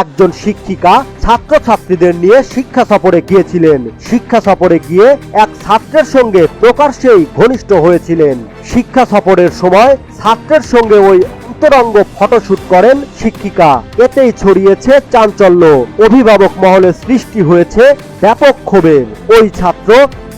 একজন শিক্ষিকা ছাত্রছাত্রীদের নিয়ে শিক্ষা সফরে গিয়েছিলেন। শিক্ষা সফরে গিয়ে এক ছাত্রের সঙ্গে প্রকাশ্যেই ঘনিষ্ঠ হয়েছিলেন। শিক্ষা সফরের সময় ছাত্রের সঙ্গে ওই অন্তরঙ্গ ফটোশুট করেন শিক্ষিকা। এতেই ছড়িয়েছে চাঞ্চল্য। অভিভাবক মহলে সৃষ্টি হয়েছে ব্যাপক ক্ষোভের। ওই ছাত্র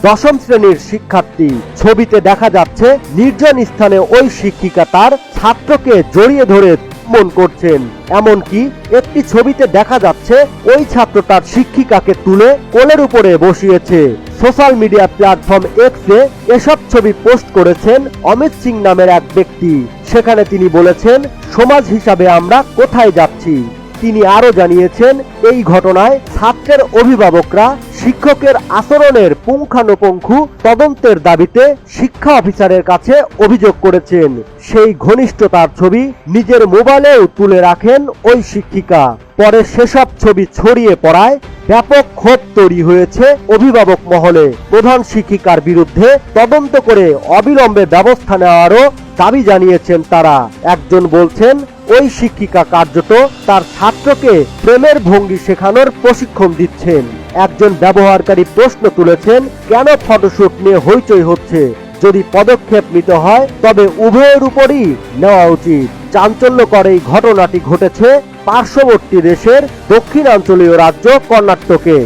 দশম শ্রেণীর শিক্ষার্থী। ছবিতে দেখা যাচ্ছে নির্জন স্থানে ওই শিক্ষিকা তার ছাত্রকে জড়িয়ে ধরে চুম্বন করছেন। এমনকি একটি ছবিতে দেখা যাচ্ছে ওই ছাত্র তার শিক্ষিকাকে তুলে কোলের উপরে বসিয়েছে। সোশ্যাল মিডিয়া প্ল্যাটফর্ম এক্সে এসব ছবি পোস্ট করেছেন অমিত সিং নামের এক ব্যক্তি। সেখানে তিনি বলেছেন, সমাজ হিসাবে আমরা কোথায় যাচ্ছি। তিনি আরো জানিয়েছেন, এই ঘটনায় ছাত্রের অভিভাবকরা শিক্ষকের আচরণের পুঙ্খানুপুঙ্খ তদন্তের দাবিতে শিক্ষা অফিসারের কাছে অভিযোগ করেছেন। সেই ঘনিষ্ঠতার ছবি নিজের মোবাইলেও তুলে রাখেন ওই শিক্ষিকা। পরে সেসব ছবি ছড়িয়ে পড়ায় ব্যাপক ক্ষোভ তৈরি হয়েছে অভিভাবক মহলে। প্রধান শিক্ষিকার বিরুদ্ধে তদন্ত করে অবিলম্বে ব্যবস্থা নেওয়ারও দাবি জানিয়েছেন তারা। একজন বলছেন, ওই শিক্ষিকা কার্যত তার ছাত্রকে প্রেমের ভঙ্গি শেখানোর প্রশিক্ষণ দিচ্ছেন। একজন ব্যবহারকারী প্রশ্ন তুলেছেন, কেন ফটোশুট নিয়ে হইচই হচ্ছে? যদি পদক্ষেপ নিতে হয় তবে উভয়ের উপরই নেওয়া উচিত। চাঞ্চল্যকর এই ঘটনাটি ঘটেছে পার্শ্ববর্তী দেশের দক্ষিণাঞ্চলীয় রাজ্য কর্ণাটকে।